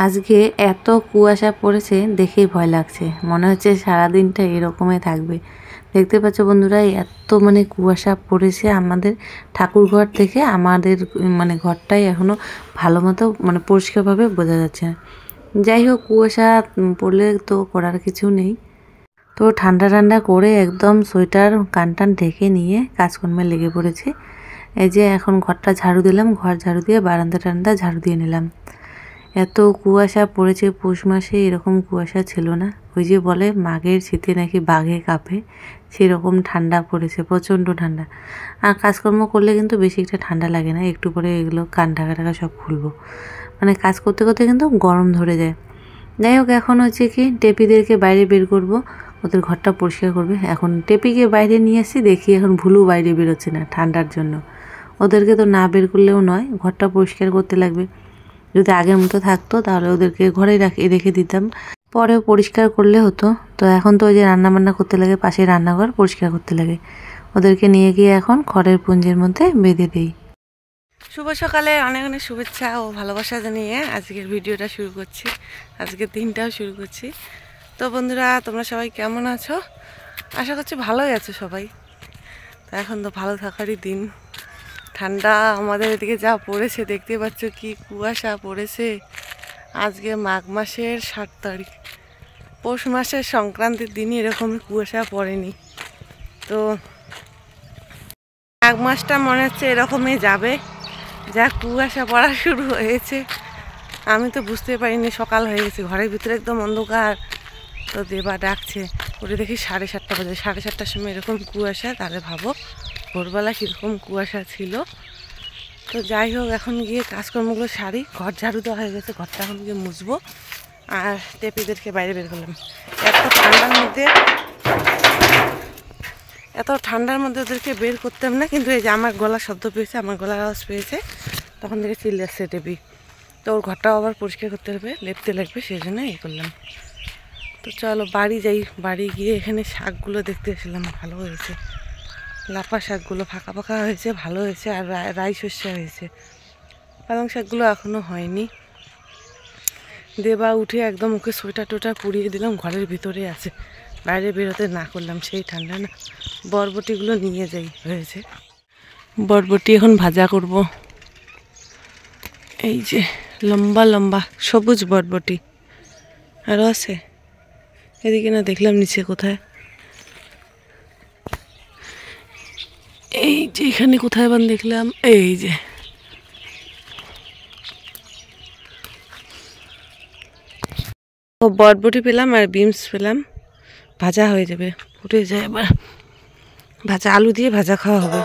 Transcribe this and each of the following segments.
আজকে এত কুয়াশা পড়েছে দেখেই ভয় লাগছে, মনে হচ্ছে সারাদিনটা এরকমই থাকবে। দেখতে পাচ্ছ বন্ধুরা, এত কুয়াশা পড়েছে। আমাদের ঠাকুর ঘর থেকে আমাদের ঘরটাই এখনো ভালো মতো পরিষ্কারভাবে বোঝা যাচ্ছে না। যাই হোক, কুয়াশা পড়লে তো করার কিছু নেই। তো ঠান্ডা ঠান্ডা করে একদম সোয়েটার কান ঢেকে নিয়ে কাজকর্মে লেগে পড়েছি। এই যে এখন ঘরটা ঝাড়ু দিলাম, ঘর ঝাড়ু দিয়ে বারান্দা ঝাড়ু দিয়ে নিলাম। এত কুয়াশা পড়েছে, পৌষ মাসে এরকম কুয়াশা ছিল না। ওই যে বলে মাঘের শীতে নাকি বাঘে কাঁপে, সেরকম ঠান্ডা পড়েছে, প্রচণ্ড ঠান্ডা। আর কাজকর্ম করলে কিন্তু বেশি একটা ঠান্ডা লাগে না, একটু পরে এগুলো কান ঢাকা সব খুলবো। কাজ করতে করতে কিন্তু গরম ধরে যায়। যাই হোক, এখন হচ্ছে কি টেপিদেরকে বাইরে বের করব, ওদের ঘরটা পরিষ্কার করবে। এখন টেপিকে বাইরে নিয়ে আসি, দেখি এখন ভুলু বাইরে বেরোচ্ছে না ঠান্ডার জন্য। ওদেরকে তো না বের করলেও নয়, ঘরটা পরিষ্কার করতে লাগবে। যদি আগের মতো থাকতো তাহলে ওদেরকে ঘরে রেখে দিতাম, পরেও পরিষ্কার করলে হতো। তো এখন তো ওই যে রান্নাবান্না করতে লাগে, পাশে রান্নাঘর পরিষ্কার করতে লাগে। ওদেরকে নিয়ে গিয়ে এখন খড়ের পুঞ্জের মধ্যে বেঁধে দিই। শুভ সকালে অনেক অনেক শুভেচ্ছা ও ভালোবাসা জানিয়ে আজকের ভিডিওটা শুরু করছি, আজকের দিনটাও শুরু করছি। তো বন্ধুরা, তোমরা সবাই কেমন আছো? আশা করছি ভালোই আছো সবাই। তো এখন তো ভালো থাকারই দিন। ঠান্ডা আমাদের এদিকে যা পড়েছে দেখতে পাচ্ছ, কি কুয়াশা পড়েছে। আজকে মাঘ মাসের 7 তারিখ, পৌষ মাসের সংক্রান্তির দিনই এরকম কুয়াশা পড়েনি। তো মাঘ মাসটা মনে হচ্ছে এরকমই যাবে, যা কুয়াশা পড়া শুরু হয়েছে। আমি তো বুঝতে পারিনি, সকাল হয়ে গেছে, ঘরের ভিতরে একদম অন্ধকার। তো দেবা ডাকছে, ওটা দেখি 7:30 বাজে। 7:30টার সময় এরকম কুয়াশা, তাহলে ভাবো ভোরবেলা কীরকম কুয়াশা ছিল। তো যাই হোক, এখন গিয়ে কাজকর্মগুলো সারি। ঘর ঝাড়ু দেওয়া হয়ে গেছে, ঘরটা এখন গিয়ে মুছবো। আর টেপিদেরকে বাইরে বের করলাম। এত ঠান্ডার মধ্যে ওদেরকে বের করতাম না, কিন্তু এই যে আমার গলার শব্দ পেয়েছে, আমার গলার আওয়াজ পেয়েছে, তখন থেকে চিল্লে আসছে টেপি। তো ওর ঘরটাও আবার পরিষ্কার করতে হবে, লেপতে লাগবে, সেই জন্য এই করলাম। তো চলো বাড়ি যাই। বাড়ি গিয়ে এখানে শাকগুলো দেখতে এসেছিলাম, ভালো হয়েছে। লাফা শাকগুলো ফাঁকা ফাঁকা হয়েছে, ভালো হয়েছে। আর রাই শস্য হয়েছে, পালং শাকগুলো এখনও হয়নি। দেবা উঠে একদম ওকে সোয়েটার টোয়েটার পুড়িয়ে দিলাম, ঘরের ভিতরে আছে, বাইরে বেরোতে না করলাম, সেই ঠান্ডা না। বরবটিগুলো নিয়ে যাই, হয়েছে। বরবটি এখন ভাজা করব। এই যে লম্বা লম্বা সবুজ বরবটি আরও আছে, এদিকে না দেখলাম নিচে কোথায়। এই যে এখানে কোথায় বান দেখলাম, এই যে বরবটি পেলাম আর বিনস পেলাম, ভাজা হয়ে যাবে, ফুটে যায়। এবার ভাজা আলু দিয়ে ভাজা খাওয়া হবে।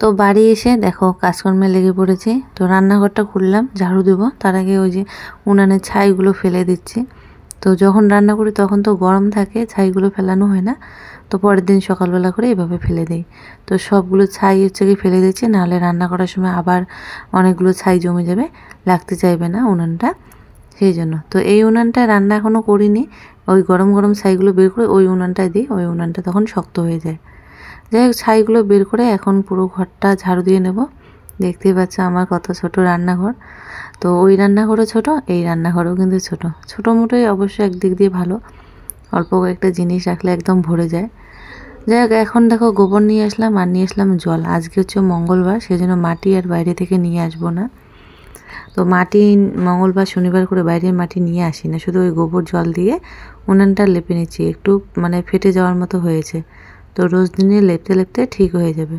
তো বাড়ি এসে দেখো কাজকর্মে লেগে পড়েছি। তো রান্নাঘরটা খুললাম, ঝাড়ু দেবো, তার আগে ওই যে উনানের ছাইগুলো ফেলে দিচ্ছি। তো যখন রান্না করি তখন তো গরম থাকে, ছাইগুলো ফেলানো হয় না। তো পরের দিন সকালবেলা করে এভাবে ফেলে দিই। তো সবগুলো ছাই হচ্ছে কি ফেলে দিচ্ছি, নাহলে রান্না করার সময় আবার অনেকগুলো ছাই জমে যাবে, লাগতে চাইবে না উনানটা, সেই জন্য। তো এই উনানটা রান্না এখনও করিনি, ওই গরম গরম ছাইগুলো বের করে ওই উনানটায় দিই, ওই উনানটা তখন শক্ত হয়ে যায়। যাই হোক, ছাইগুলো বের করে এখন পুরো ঘরটা ঝাড়ু দিয়ে নেব। দেখতেই পাচ্ছ আমার কত ছোট রান্নাঘর। তো ওই রান্নাঘরও ছোট, এই রান্নাঘরও কিন্তু ছোট। ছোটো মোটোই অবশ্য একদিক দিয়ে ভালো, অল্প কয়েকটা জিনিস রাখলে একদম ভরে যায়। যাই হোক, এখন দেখো গোবর নিয়ে আসলাম আর নিয়ে আসলাম জল। আজকে হচ্ছে মঙ্গলবার, সেজন্য মাটি আর বাইরে থেকে নিয়ে আসবো না। তো মাটি মঙ্গলবার শনিবার করে বাইরের মাটি নিয়ে আসি না, শুধু ওই গোবর জল দিয়ে উনানটা লেপে নিচ্ছি। একটু ফেটে যাওয়ার মতো হয়েছে, তো রোজ দিনে লেপতে লেপতে ঠিক হয়ে যাবে।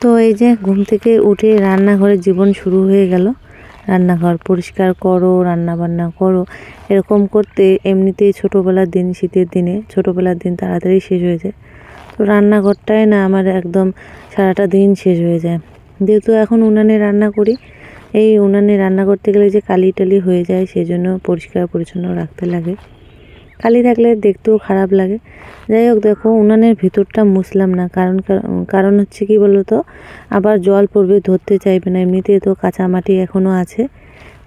তো এই যে ঘুম থেকে উঠে রান্নাঘরের জীবন শুরু হয়ে গেল। রান্নাঘর পরিষ্কার করো, রান্নাবান্না করো, এরকম করতে এমনিতেই ছোটোবেলার দিন, শীতের দিনে ছোটোবেলার দিন তাড়াতাড়ি শেষ হয়ে যায়। তো রান্নাঘরটাই না আমার একদম সারাটা দিন শেষ হয়ে যায়। যেহেতু এখন উনানে রান্না করি, এই উনানে রান্না করতে গেলে যে কালি টালি হয়ে যায়, সেজন্য পরিষ্কার পরিচ্ছন্ন রাখতে লাগে। কালি থাকলে দেখতেও খারাপ লাগে। যাই হোক, দেখো উনানের ভিতরটা মুছলাম না, কারণ হচ্ছে কি বলো তো, আবার জল পড়বে, ধরতে চাইবে না। এমনিতে তো কাঁচা মাটি এখনও আছে,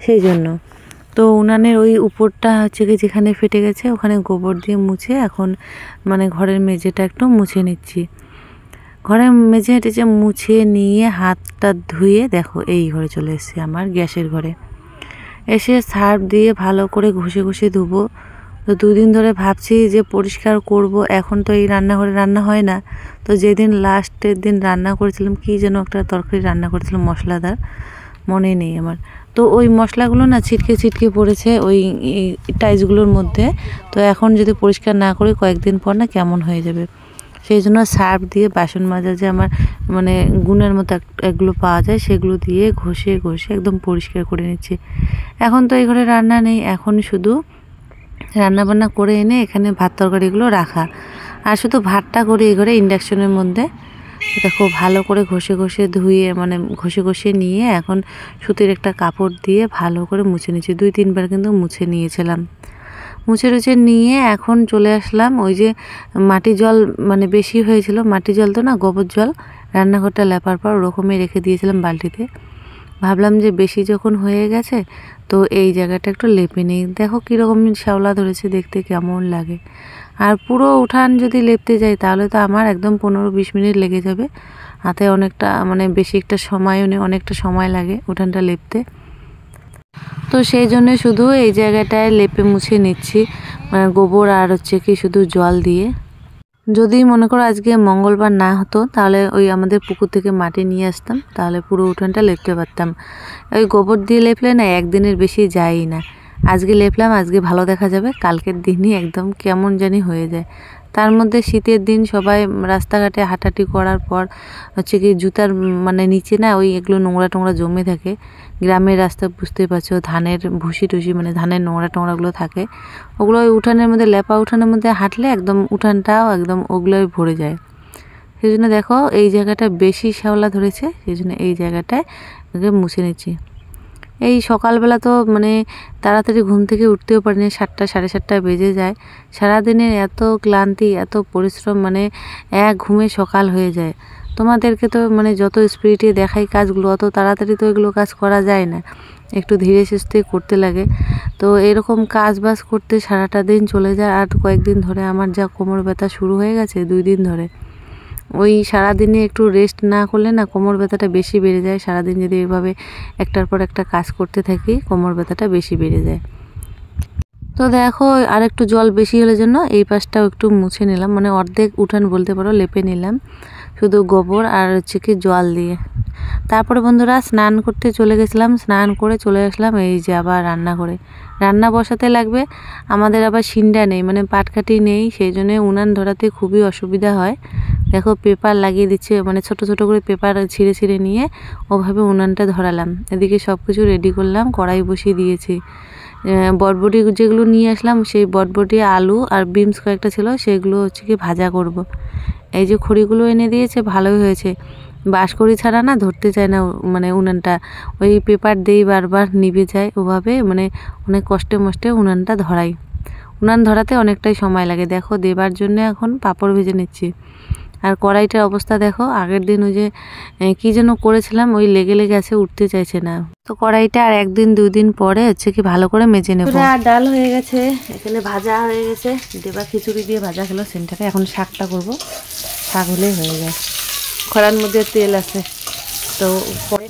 সেই জন্য। তো উনানের ওই উপরটা হচ্ছে কি যেখানে ফেটে গেছে ওখানে গোবর দিয়ে মুছে এখন মানে ঘরের মেঝেটা একটু মুছে নিচ্ছি। ঘরের মেঝে টেঝে মুছে নিয়ে হাতটা ধুয়ে দেখো এই ঘরে চলে এসেছি, আমার গ্যাসের ঘরে এসে সার্ফ দিয়ে ভালো করে ঘষে ঘষে ধুবো। তো 2 দিন ধরে ভাবছি যে পরিষ্কার করব, এখন তো এই রান্নাঘরে রান্না হয় না। তো যেদিন লাস্টের দিন রান্না করেছিলাম কি যেন একটা তরকারি রান্না করেছিলাম মশলাদার, মনে নেই আমার। তো ওই মশলাগুলো না ছিটকে ছিটকে পড়েছে ওই টাইলসগুলোর মধ্যে। তো এখন যদি পরিষ্কার না করি কয়েকদিন পর না কেমন হয়ে যাবে, সেই জন্য সার্ফ দিয়ে বাসন মাজা যে আমার মানে গুণের মতো এগুলো পাওয়া যায় সেগুলো দিয়ে ঘষে ঘষে একদম পরিষ্কার করে নিচ্ছি। এখন তো এই ঘরে রান্না নেই, এখন শুধু রান্নাবান্না করে এনে এখানে ভাত তরকারিগুলো রাখা, আর শুধু ভাতটা করি এই ঘরে ইন্ডাকশনের মধ্যে। দেখো ভালো করে ঘষে ঘষে ধুয়ে মানে ঘষে ঘষে নিয়ে এখন সুতির একটা কাপড় দিয়ে ভালো করে মুছে নিচ্ছি। 2-3 বার কিন্তু মুছে নিয়েছিলাম। মুছে টুছে নিয়ে এখন চলে আসলাম ওই যে মাটি জল মানে বেশি হয়েছিল, মাটি জল তো না গোবর জল রান্নাঘরটা লেপার পর ওরকমই রেখে দিয়েছিলাম বালতিতে। ভাবলাম যে বেশি যখন হয়ে গেছে তো এই জায়গাটা একটু লেপে নিই। দেখো কীরকম শ্যাওলা ধরেছে, দেখতে কেমন লাগে। আর পুরো উঠান যদি লেপতে যাই তাহলে তো আমার একদম 15-20 মিনিট লেগে যাবে, হাতে অনেকটা মানে বেশি একটা সময়ও নেই, অনেকটা সময় লাগে উঠানটা লেপতে। তো সেই জন্য শুধু এই জায়গাটায় লেপে মুছে নিচ্ছি মানে গোবর আর হচ্ছে কি শুধু জল দিয়ে। যদি মনে করো আজকে মঙ্গলবার না হতো তাহলে ওই আমাদের পুকুর থেকে মাটি নিয়ে আসতাম, তাহলে পুরো উঠানটা লেপতে পারতাম। ওই গোবর দিয়ে লেপলে না একদিনের বেশি যায়ই না। আজকে লেপলাম, আজকে ভালো দেখা যাবে, কালকের দিনই একদম কেমন জানি হয়ে যায়। তার মধ্যে শীতের দিন সবাই রাস্তাঘাটে হাঁটাহাঁটি করার পর হচ্ছে কি জুতার মানে নিচে না ওই এগুলো নোংরা টোংরা জমে থাকে। গ্রামের রাস্তা বুঝতেই পারছো, ধানের ভুসি টুসি মানে ধানের নোংরা টোংরাগুলো থাকে, ওগুলো ওই উঠানের মধ্যে লেপা উঠানের মধ্যে হাঁটলে একদম উঠানটাও একদম ওগুলোই ভরে যায়। সেই জন্য দেখো এই জায়গাটা বেশি শ্যাওলা ধরেছে, সেই জন্য এই জায়গাটায় মুছে নিচ্ছি। এই সকালবেলা তো মানে তাড়াতাড়ি ঘুম থেকে উঠতেও পারিনি, 7টা 7:30 বেজে যায়। সারাদিনের এত ক্লান্তি এত পরিশ্রম মানে এক ঘুমে সকাল হয়ে যায়। তোমাদেরকে তো মানে যত স্পিডে দেখাই কাজগুলো অত তাড়াতাড়ি তো এগুলো কাজ করা যায় না, একটু ধীরে সুস্থে করতে লাগে। তো এরকম কাজ বাজ করতে সারাটা দিন চলে যায়। আর কয়েকদিন ধরে আমার যা কোমর ব্যথা শুরু হয়ে গেছে, 2 দিন ধরে ওই সারাদিনে একটু রেস্ট না করলে না কোমর ব্যথাটা বেশি বেড়ে যায়। সারাদিন যদি এভাবে একটার পর একটা কাজ করতে থাকি কোমর ব্যথাটা বেশি বেড়ে যায়। তো দেখো আর একটু জল বেশি হলে জন্য এই পাশটাও একটু মুছে নিলাম, মানে অর্ধেক উঠান বলতে পারো লেপে নিলাম শুধু গোবর আর হচ্ছে কি জল দিয়ে। তারপরে বন্ধুরা স্নান করতে চলে গেছিলাম, স্নান করে চলে আসলাম এই যে আবার রান্না করে রান্না বসাতে লাগবে। আমাদের আবার সিন্ডা নেই মানে পাটকাঠি নেই, সেই জন্য উনান ধরাতে খুবই অসুবিধা হয়। দেখো পেপার লাগিয়ে দিচ্ছে, মানে ছোট ছোট করে পেপার ছিঁড়ে ছিঁড়ে নিয়ে ওভাবে উনানটা ধরালাম। এদিকে সব কিছু রেডি করলাম, কড়াই বসিয়ে দিয়েছি। বটবটি যেগুলো নিয়ে আসলাম সেই বটবটি আলু আর বিনস কয়েকটা ছিল সেগুলো হচ্ছে কি ভাজা করব। এই যে খড়িগুলো এনে দিয়েছে ভালোই হয়েছে, বাঁশখড়ি ছাড়া না ধরতে চায় না মানে উনানটা, ওই পেপার দিয়েই বারবার নিভে যায়, ওভাবে মানে অনেক কষ্টে মষ্টে উনানটা ধরাই। উনান ধরাতে অনেকটাই সময় লাগে। দেখো দেবার জন্য এখন পাঁপড় ভেজে নিচ্ছি। আর কড়াইটার অবস্থা দেখো, আগের দিন ওই যে কী যেন করেছিলাম ওই লেগে লেগে আছে, উঠতে চাইছে না। তো কড়াইটা আর 1-2 দিন পরে হচ্ছে কি ভালো করে মেজে নেব। ডাল হয়ে গেছে, এখানে ভাজা হয়ে গেছে, দেবা খিচুড়ি দিয়ে ভাজা খেলো সেন্টারে। এখন শাকটা করব, শাক হলেই হয়ে যায়, খরার মধ্যে তেল আছে।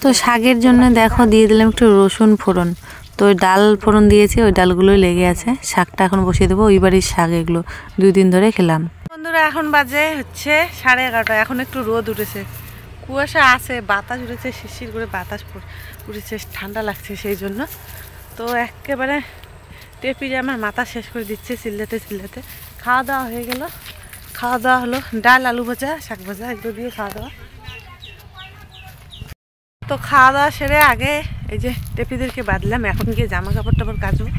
তো শাকের জন্য দেখো দিয়ে দিলাম একটু রসুন ফোড়ন। তো ওই ডাল ফোড়ন দিয়েছি, ওই ডালগুলোই লেগে আছে। শাকটা এখন বসিয়ে দেবো, ওই বাড়ির শাক, এগুলো 2 দিন ধরে খেলাম। বন্ধুরা এখন বাজে হচ্ছে 11:30, এখন একটু রোদ উঠেছে, কুয়াশা আছে, বাতাস উঠেছে, শিরশির করে বাতাস উঠেছে, ঠান্ডা লাগছে সেই জন্য। তো একেবারে টেপিরে আমার মাথা শেষ করে দিচ্ছে চিল্লাতে চিল্লাতে। খাওয়া দাওয়া হয়ে গেল, খাওয়া দাওয়া হলো ডাল আলু ভাজা শাক ভাজা এগুলো দিয়ে খাওয়া দাওয়া। তো খাওয়া দাওয়া সেরে আগে এই যে টেপিদেরকে বাঁধলাম, এখন গিয়ে জামা কাপড় টাপড় কাচবো,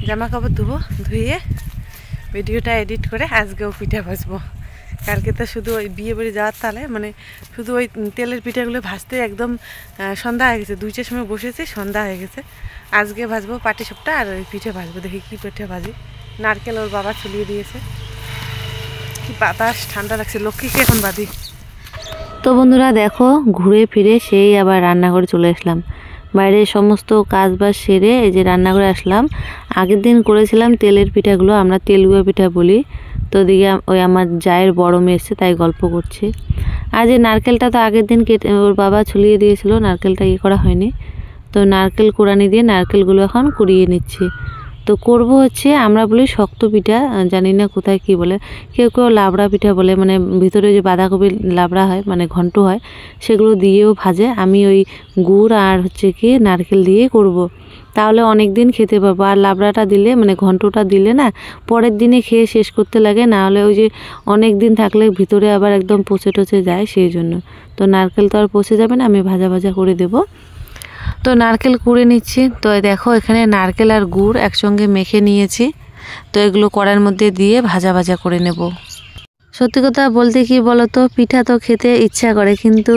জামা কাপড় ধুবো, ধুয়ে ভিডিওটা এডিট করে আজকেও পিঠা ভাজবো। কালকে তো শুধু ওই বিয়ে বাড়ি যাওয়ার তালে মানে শুধু ওই তেলের পিঠাগুলো ভাজতে একদম সন্ধ্যা হয়ে গেছে, 2টার সময় বসেছি, সন্ধ্যা হয়ে গেছে। আজকে ভাজবো পাটিসাপটা আর ওই পিঠে ভাজবো, দেখি কী পিঠে ভাজি। নারকেল ওর বাবা ছুলিয়ে দিয়েছে, কি বাতাস, ঠান্ডা লাগছে। লক্ষ্মীকে এখন বাঁধি। তো বন্ধুরা দেখো ঘুরে ফিরে সেই আবার রান্নাঘরে চলে আসলাম। বাইরে সমস্ত কাজ বাজ সেরে এই যে রান্নাঘরে আসলাম। আগের দিন করেছিলাম তেলের পিঠাগুলো, আমরা তেলুয়া পিঠা বলি। তো ওদিকে ওই আমার জায়ের বড় মেয়ে এসছে, তাই গল্প করছি। আর যে নারকেলটা তো আগের দিন কেটে ওর বাবা ছুলিয়ে দিয়েছিল, নারকেলটা করা হয়নি। তো নারকেল কোড়ানি দিয়ে নারকেলগুলো এখন কুড়িয়ে নিচ্ছি। তো করব হচ্ছে আমরা বলি শক্ত পিঠা, জানি না কোথায় কি বলে, কেউ কেউ লাবড়া পিঠা বলে, মানে ভিতরে যে বাঁধাকপির লাবড়া হয় মানে ঘন্ট হয়, সেগুলো দিয়েও ভাজে। আমি ওই গুড় আর হচ্ছে কি নারকেল দিয়েই করব। তাহলে অনেক দিন খেতে পারবো। আর লাবড়াটা দিলে মানে ঘন্টটা দিলে না পরের দিনে খেয়ে শেষ করতে লাগে, না হলে ওই যে অনেক দিন থাকলে ভিতরে আবার একদম পচে টচে যায়, সেই জন্য। তো নারকেল তো আর পচে যাবে না, আমি ভাজা ভাজা করে দেবো। তো নারকেল কুড়ে নিচ্ছি। তো দেখো এখানে নারকেল আর গুড় একসঙ্গে মেখে নিয়েছি। তো এগুলো কড়ার মধ্যে দিয়ে ভাজা ভাজা করে নেব। সত্যি কথা বলতে কি বলতো, পিঠা তো খেতে ইচ্ছা করে, কিন্তু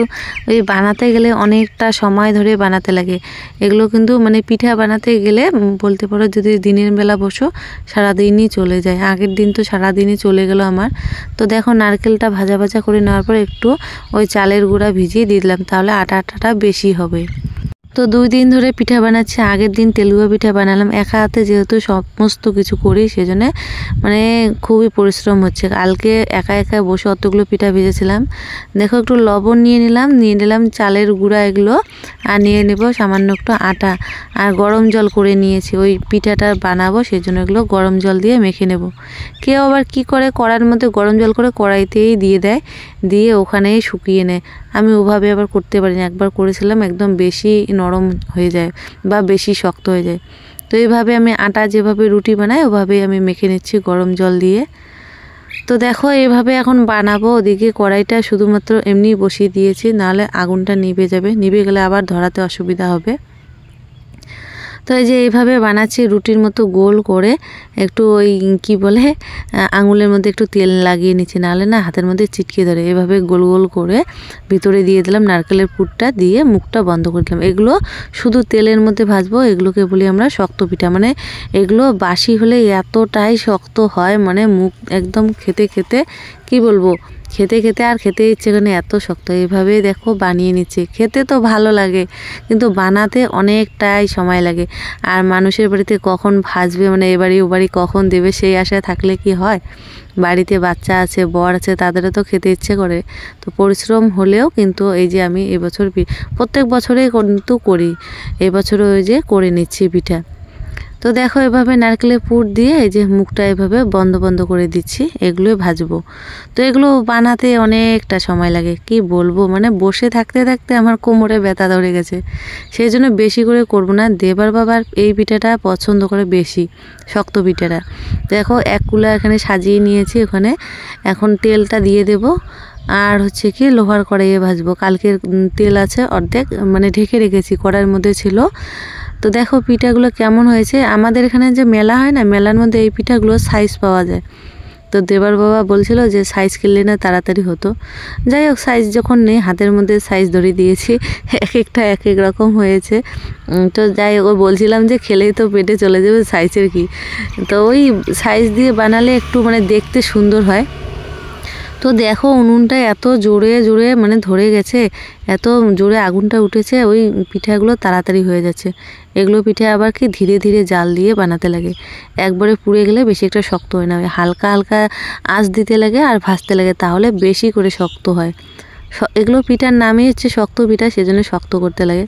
ওই বানাতে গেলে অনেকটা সময় ধরে বানাতে লাগে। এগুলো কিন্তু মানে পিঠা বানাতে গেলে বলতে পারো যদি দিনের বেলা বসো সারাদিনই চলে যায়। আগের দিন তো সারাদিনই চলে গেল আমার। তো দেখো নারকেলটা ভাজা ভাজা করে নেওয়ার পর একটু ওই চালের গুঁড়া ভিজিয়ে দিয়ে দিলাম, তাহলে আটাটা বেশি হবে। তো 2 দিন ধরে পিঠা বানাচ্ছি। আগের দিন তেলুয়া পিঠা বানালাম, একা হাতে যেহেতু সমস্ত কিছু করি সেজন্য মানে খুবই পরিশ্রম হচ্ছে। কালকে একা একা বসে অতগুলো পিঠা ভেজেছিলাম। দেখো একটু লবণ নিয়ে নিলাম চালের গুঁড়া এগুলো, আর নিয়ে নেব সামান্য একটু আটা, আর গরম জল করে নিয়েছি। ওই পিঠাটা বানাবো সেজন্য এগুলো গরম জল দিয়ে মেখে নেব। কেউ আবার কি করে কড়ার মধ্যে গরম জল করে কড়াইতেই দিয়ে দেয়, দিয়ে ওখানেই শুকিয়ে নেয়। আমি ওভাবে আবার করতে পারিনি, একবার করেছিলাম একদম বেশি নরম হয়ে যায় বা বেশি শক্ত হয়ে যায়। তো এইভাবে আমি আটা যেভাবে রুটি বানাই ওভাবেই আমি মেখে নিচ্ছি গরম জল দিয়ে। তো দেখো এইভাবে এখন বানাবো। ওদিকে কড়াইটা শুধুমাত্র এমনি বসিয়ে দিয়েছি, নাহলে আগুনটা নিভে যাবে, নিভে গেলে আবার ধরাতে অসুবিধা হবে। তো এই যে এইভাবে বানাচ্ছি রুটির মতো গোল করে, একটু ওই কি বলে আঙুলের মধ্যে একটু তেল লাগিয়ে নিচ্ছি, নাহলে না হাতের মধ্যে চিটকে ধরে। এভাবে গোল গোল করে ভিতরে দিয়ে দিলাম নারকেলের পুরটা, দিয়ে মুখটা বন্ধ করে দিলাম। এগুলো শুধু তেলের মধ্যে ভাজবো। এগুলোকে বলি আমরা শক্ত পিঠা। মানে এগুলো বাসি হলে এতটাই শক্ত হয়, মানে মুখ একদম খেতে খেতে কি বলবো, খেতে খেতে আর খেতে ইচ্ছে করে, এত শক্ত। এইভাবে দেখো বানিয়ে নিচ্ছি। খেতে তো ভালো লাগে, কিন্তু বানাতে অনেকটাই সময় লাগে। আর মানুষের বাড়িতে কখন ভাজবে, মানে এ বাড়ি ও বাড়ি কখন দেবে, সেই আশায় থাকলে কি হয়। বাড়িতে বাচ্চা আছে, বর আছে, তাদেরও তো খেতে ইচ্ছে করে। তো পরিশ্রম হলেও কিন্তু এই যে আমি এবছর প্রত্যেক বছরেই কিন্তু করি, এবছরও ওই যে করে নিচ্ছি পিঠা। তো দেখো এভাবে নারকেলের পুর দিয়ে এই যে মুখটা এভাবে বন্ধ বন্ধ করে দিচ্ছি, এগুলোই ভাজবো। তো এগুলো বানাতে অনেকটা সময় লাগে, কি বলবো, মানে বসে থাকতে থাকতে আমার কোমরে ব্যথা ধরে গেছে। সেই জন্য বেশি করে করব না। দেবার বাবার এই পিঠাটা পছন্দ করে বেশি, শক্ত পিঠাটা। দেখো এক কুলা এখানে সাজিয়ে নিয়েছি, ওখানে এখন তেলটা দিয়ে দেব। আর হচ্ছে কি লোহার কড়াইয়ে ভাজবো। কালকের তেল আছে অর্ধেক, মানে ঢেকে রেখেছি, কড়াইয়ের মধ্যে ছিল। তো দেখো পিঠাগুলো কেমন হয়েছে। আমাদের এখানে যে মেলা হয় না, মেলার মধ্যে এই পিঠাগুলো সাইজ পাওয়া যায়। তো দেবার বাবা বলছিল যে সাইজ কিনলে না তাড়াতাড়ি হতো। যাই হোক, সাইজ যখন নেই হাতের মধ্যে সাইজ ধরে দিয়েছি, এক একটা এক এক রকম হয়েছে। তো যাই হোক, বলছিলাম যে খেলেই তো পেটে চলে যাবে, সাইজের কি। তো ওই সাইজ দিয়ে বানালে একটু মানে দেখতে সুন্দর হয়। তো দেখো উনুনটা এত জোরে জোরে মানে ধরে গেছে, এত জোরে আগুনটা উঠেছে, ওই পিঠাগুলো তাড়াতাড়ি হয়ে যাচ্ছে। এগুলো পিঠে আবার কি ধীরে ধীরে জাল দিয়ে বানাতে লাগে, একবারে পুড়ে গেলে বেশি একটা শক্ত হয় না। হালকা হালকা আঁচ দিতে লাগে আর ভাজতে লাগে, তাহলে বেশি করে শক্ত হয়। এগুলো পিঠার নামই হচ্ছে শক্ত পিঠা, সেজন্য শক্ত করতে লাগে।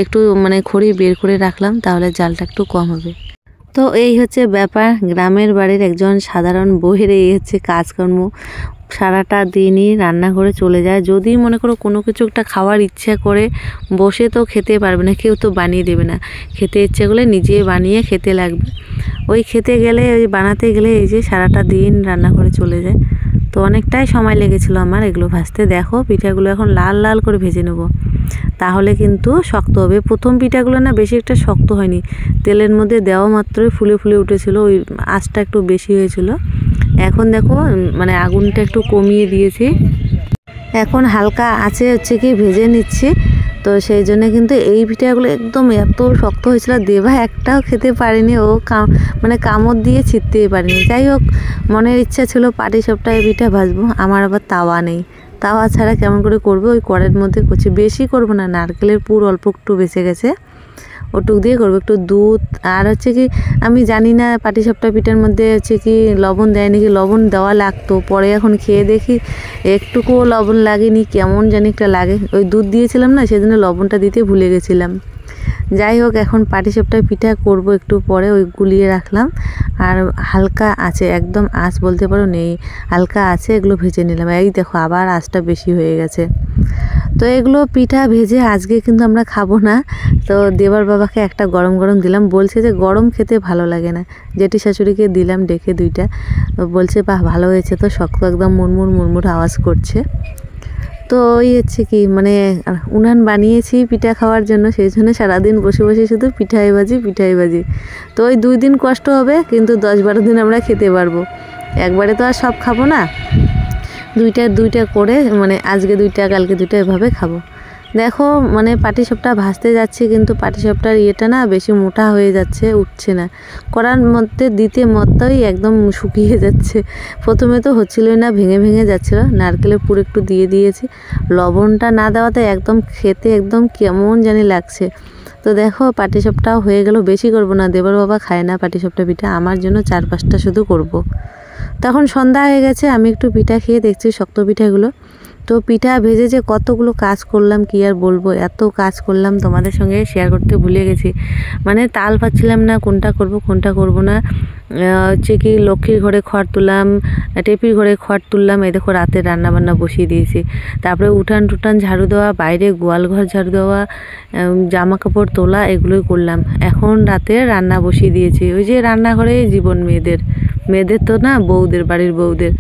একটু মানে খড়ি বের করে রাখলাম, তাহলে জালটা একটু কম হবে। তো এই হচ্ছে ব্যাপার, গ্রামের বাড়ির একজন সাধারণ বউয়ের এই হচ্ছে কাজকর্ম। সারাটা দিনই রান্নাঘরে চলে যায়। যদি মনে করো কোনো কিছু একটা খাওয়ার ইচ্ছা করে, বসে তো খেতে পারবে না, কেউ তো বানিয়ে দেবে না। খেতে ইচ্ছে করলে নিজে বানিয়ে খেতে লাগবে। ওই খেতে গেলে, ওই বানাতে গেলে এই যে সারাটা দিন রান্নাঘরে চলে যায়। তো অনেকটাই সময় লেগেছিলো আমার এগুলো ভাজতে। দেখো পিঠাগুলো এখন লাল লাল করে ভেজে নেব, তাহলে কিন্তু শক্ত হবে। প্রথম পিঠাগুলো না বেশি একটা শক্ত হয়নি, তেলের মধ্যে দেওয়া মাত্রই ফুলে ফুলে উঠেছিল, ওই আঁচটা একটু বেশি হয়েছিল। এখন দেখো মানে আগুনটা একটু কমিয়ে দিয়েছি, এখন হালকা আছে হচ্ছে কি ভেজে নিচ্ছি। তো সেই জন্য কিন্তু এই পিঠাগুলো একদম এত শক্ত হয়েছিল, দেবা একটাও খেতে পারেনি, ও মানে কামড় দিয়ে ছিটতেই পারেনি। যাই হোক, মনের ইচ্ছা ছিল পাটিসাপটায় পিঠা ভাজবো, আমার আবার তাওয়া নেই। তাওয়া ছাড়া কেমন করে করবো, ওই কড়াইয়ের মধ্যে করছি। বেশি করব না, নারকেলের পুর অল্প একটু বেঁচে গেছে। ওটুক দিয়ে করবো, একটু দুধ আর হচ্ছে কি আমি জানি না পাটিসাপটা পিঠার মধ্যে হচ্ছে কি লবণ দেয় নাকি, লবণ দেওয়া লাগতো, পরে এখন খেয়ে দেখি একটুকুও লবণ লাগেনি, কেমন জানি একটা লাগে। ওই দুধ দিয়েছিলাম না, সেজন্য লবণটা দিতে ভুলে গেছিলাম। যাই হোক, এখন পাটিসাপটা পিঠা করব একটু পরে, ওই গুলিয়ে রাখলাম। আর হালকা আছে, একদম আঁচ বলতে পারো নেই, হালকা আছে, এগুলো ভেজে নিলাম। এই দেখো আবার আঁচটা বেশি হয়ে গেছে। তো এগুলো পিঠা ভেজে আজকে কিন্তু আমরা খাবো না। তো দেবার বাবাকে একটা গরম গরম দিলাম, বলছে যে গরম খেতে ভালো লাগে না। জেঠি শাশুড়িকে দিলাম ডেকে দুইটা, বলছে বাহ ভালো হয়েছে, তো শক্ত একদম মুড়মুড় মুড়মুড় আওয়াজ করছে। তো ওই হচ্ছে কি মানে উনান বানিয়েছি পিঠা খাওয়ার জন্য, সেই জন্য সারাদিন বসে বসে শুধু পিঠাই ভাজি। তো ওই 2 দিন কষ্ট হবে, কিন্তু 10-12 দিন আমরা খেতে পারবো। একবারে তো আর সব খাবো না, দুইটা করে মানে আজকে 2টা কালকে 2টা এভাবে খাবো। দেখো মানে পাটিসাপটা ভাজতে যাচ্ছি, কিন্তু পাটিসাপটার ইয়েটা না বেশি মোটা হয়ে যাচ্ছে, উঠছে না। কড়ার মধ্যে দিতে মতটাই একদম শুকিয়ে যাচ্ছে। প্রথমে তো হচ্ছিলই না, ভেঙে ভেঙে যাচ্ছিল। নারকেলের পুর একটু দিয়ে দিয়েছি, লবণটা না দেওয়াতে একদম খেতে একদম কেমন জানি লাগছে। তো দেখো পাটিসাপটাও হয়ে গেল, বেশি করব না, দেবার বাবা খায় না পাটিসাপটা পিঠা, আমার জন্য 4-5টা শুধু করব। তখন সন্ধ্যা হয়ে গেছে, আমি একটু পিঠা খেয়ে দেখছি শক্ত পিঠাগুলো। তো পিঠা ভেজে যে কতগুলো কাজ করলাম কি আর বলবো, এত কাজ করলাম তোমাদের সঙ্গে শেয়ার করতে ভুলে গেছি। মানে তাল পাচ্ছিলাম না কোনটা করব না। হচ্ছে কি লক্ষ্মীর ঘরে খড় তুললাম, টেপির ঘরে খড় তুললাম, এই দেখো রাতে রান্নাবান্না বসিয়ে দিয়েছি। তারপরে উঠান টুটান ঝাড়ু দেওয়া, বাইরে গোয়াল ঘর ঝাড়ু দেওয়া, জামা কাপড় তোলা, এগুলোই করলাম। এখন রাতে রান্না বসিয়ে দিয়েছি। ওই যে রান্নাঘরে জীবন মেয়েদের তো না, বাড়ির বউদের।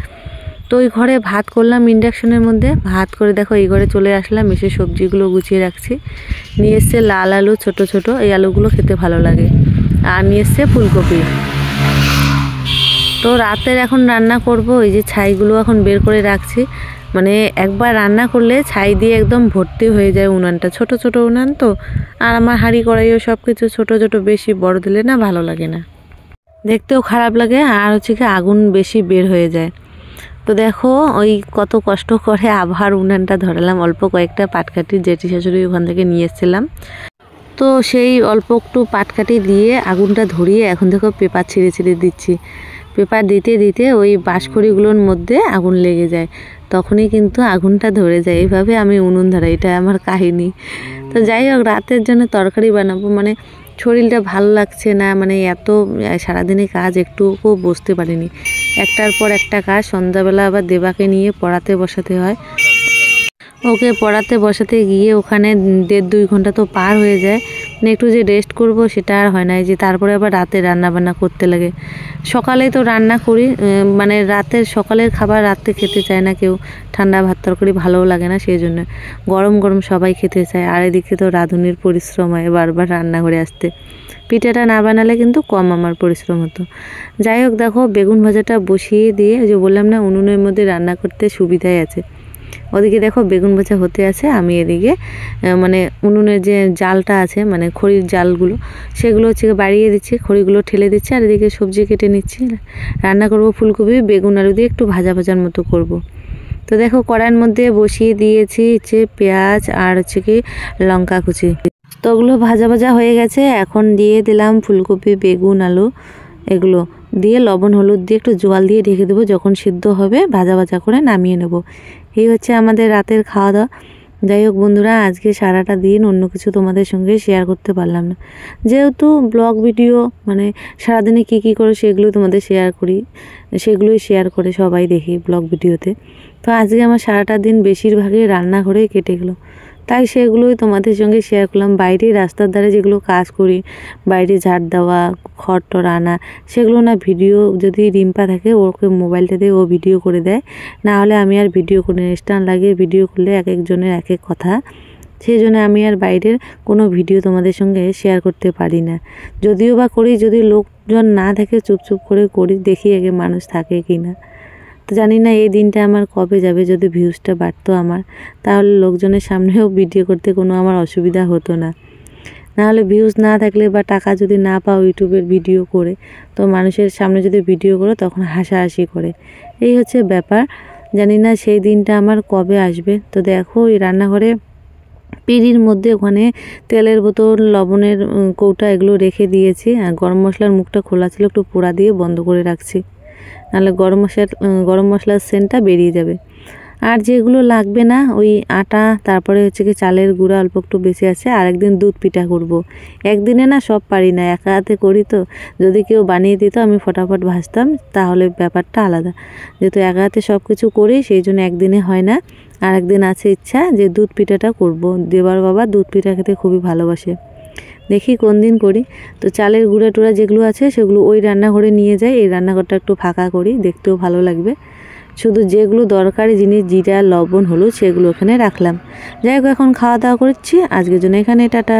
তো ওই ঘরে ভাত করলাম ইন্ডাকশনের মধ্যে, ভাত করে দেখো এই ঘরে চলে আসলাম, এসে সবজিগুলো গুছিয়ে রাখছি। নিয়ে এসছে লাল আলু, ছোট ছোট, এই আলুগুলো খেতে ভালো লাগে। আর নিয়ে এসছে ফুলকপি। তো রাতের এখন রান্না করব, এই যে ছাইগুলো এখন বের করে রাখছি। মানে একবার রান্না করলে ছাই দিয়ে একদম ভর্তি হয়ে যায় উনানটা, ছোট ছোট উনান তো। আর আমার হাঁড়ি কড়াইও সব কিছু ছোট ছোট, বেশি বড় দিলে না ভালো লাগে না, দেখতেও খারাপ লাগে, আর হচ্ছে কি আগুন বেশি বের হয়ে যায়। তো দেখো ওই কত কষ্ট করে আবার উনানটা ধরালাম, অল্প কয়েকটা পাটকাঠি জেঠি শাশুড়ি ওখান থেকে নিয়ে এসেছিলাম। তো সেই অল্প একটু পাটকাঠি দিয়ে আগুনটা ধরিয়ে এখন দেখো পেপার ছিঁড়ে দিচ্ছি। পেপার দিতে দিতে ওই বাঁশখড়িগুলোর মধ্যে আগুন লেগে যায়, তখনই কিন্তু আগুনটা ধরে যায়। এইভাবে আমি উনুন ধরাই, এটা আমার কাহিনী। তো যাই হোক, রাতের জন্য তরকারি বানাবো, মানে শরীরটা ভালো লাগছে না, মানে এত সারাদিনে কাজ একটুকু বসতে পারিনি। একটার পর একটা কাজ, সন্ধ্যাবেলা আবার দেবাকে নিয়ে পড়াতে বসাতে হয়। ওকে পড়াতে বসাতে গিয়ে ওখানে 1.5-2 ঘন্টা তো পার হয়ে যায়। মানে একটু যে রেস্ট করব সেটা আর হয় না, যে তারপরে আবার রাতে রান্না বান্না করতে লাগে। সকালে তো রান্না করি, মানে রাতের সকালের খাবার রাতে খেতে চায় না কেউ, ঠান্ডা ভাত তরকারি ভালোও লাগে না, সেই জন্য গরম গরম সবাই খেতে চায়। আর এদিকে তো রাঁধুনির পরিশ্রম হয় বারবার রান্নাঘরে আসতে, পিঠাটা না বানালে কিন্তু কম আমার পরিশ্রম হতো। যাই হোক, দেখো বেগুন ভাজাটা বসিয়ে দিয়ে, ওই যে বললাম না উনুনের মধ্যে রান্না করতে সুবিধাই আছে। ওদিকে দেখো বেগুন ভাজা হতে আছে, আমি এদিকে মানে উনুনের যে জালটা আছে, মানে খড়ির জালগুলো, সেগুলো হচ্ছে বাড়িয়ে দিচ্ছি, খড়িগুলো ঠেলে দিচ্ছি। আর এদিকে সবজি কেটে নিচ্ছি, রান্না করব ফুলকপি বেগুন আলু দিয়ে, একটু ভাজার মতো করব। তো দেখো কড়াইয়ের মধ্যে বসিয়ে দিয়েছি হচ্ছে পেঁয়াজ আর হচ্ছে কি লঙ্কা কুচি। তো ওগুলো ভাজা হয়ে গেছে, এখন দিয়ে দিলাম ফুলকপি বেগুন আলু, এগুলো দিয়ে লবণ হলুদ দিয়ে একটু জল দিয়ে ঢেকে দেবো, যখন সিদ্ধ হবে ভাজা করে নামিয়ে নেব। এই হচ্ছে আমাদের রাতের খাওয়া দাওয়া। যাই হোক বন্ধুরা, আজকে সারাটা দিন অন্য কিছু তোমাদের সঙ্গে শেয়ার করতে পারলাম না, যেহেতু ব্লগ ভিডিও মানে সারাদিনে কি করে সেগুলো তোমাদের শেয়ার করি, সেগুলোই শেয়ার করে সবাই দেখি ব্লগ ভিডিওতে। তো আজকে আমার সারাটা দিন বেশিরভাগই রান্নাঘরেই কেটে গেলো, তাই সেগুলোই তোমাদের সঙ্গে শেয়ার করলাম। বাইরে রাস্তার ধারে যেগুলো কাজ করি, বাইরে ঝাড় দেওয়া, খড় আনা, সেগুলো না ভিডিও যদি রিম্পা থাকে ওকে মোবাইলটা দিয়ে ও ভিডিও করে দেয়, না হলে আমি আর ভিডিও করে স্ট্যান্ড লাগিয়ে ভিডিও করলে এক একজনের এক এক কথা, সেই জন্য আমি আর বাইরের কোনো ভিডিও তোমাদের সঙ্গে শেয়ার করতে পারি না। যদিও বা করি, যদি লোকজন না থাকে চুপ করে করি, দেখি আগে মানুষ থাকে কি না। তো জানি না এই দিনটা আমার কবে যাবে। যদি ভিউজটা বাড়তো আমার, তাহলে লোকজনের সামনেও ভিডিও করতে কোনো আমার অসুবিধা হতো না। নাহলে ভিউজ না থাকলে বা টাকা যদি না পাও ইউটিউবের ভিডিও করে, তো মানুষের সামনে যদি ভিডিও করো তখন হাসাহাসি করে, এই হচ্ছে ব্যাপার। জানি না সেই দিনটা আমার কবে আসবে। তো দেখো এই রান্নাঘরে পিঁড়ির মধ্যে ওখানে তেলের বোতল, লবণের কৌটা এগুলো রেখে দিয়েছি। আর গরম মশলার মুখটা খোলা ছিল, একটু পোড়া দিয়ে বন্ধ করে রাখছি, নাহলে গরম মশলার সেন্টটা বেরিয়ে যাবে। আর যেগুলো লাগবে না, ওই আটা, তারপরে হচ্ছে কি চালের গুঁড়া অল্প একটু বেঁচে আছে। আর একদিন দুধ পিঠা করব। একদিনে না সব পারি না, একা হাতে করি তো। যদি কেউ বানিয়ে দিত আমি ফটাফট ভাজতাম, তাহলে ব্যাপারটা আলাদা। যেহেতু একা হাতে সব কিছু করি, সেই জন্য একদিনে হয় না। আর একদিন আছে ইচ্ছা যে দুধ পিঠাটা করব। দেবার বাবা দুধ পিঠা খেতে খুবই ভালোবাসে, দেখি কোন দিন করি। তো চালের গুঁড়া টুড়া যেগুলো আছে সেগুলো ওই রান্নাঘরে নিয়ে যাই, এই রান্নাঘরটা একটু ফাঁকা করি, দেখতেও ভালো লাগবে। শুধু যেগুলো দরকারি জিনিস, জিরা, লবণ, হলুদ, সেগুলো ওখানে রাখলাম। যাই হোক, এখন খাওয়া দাওয়া করছি, আজকের জন্য এখানে টাটা।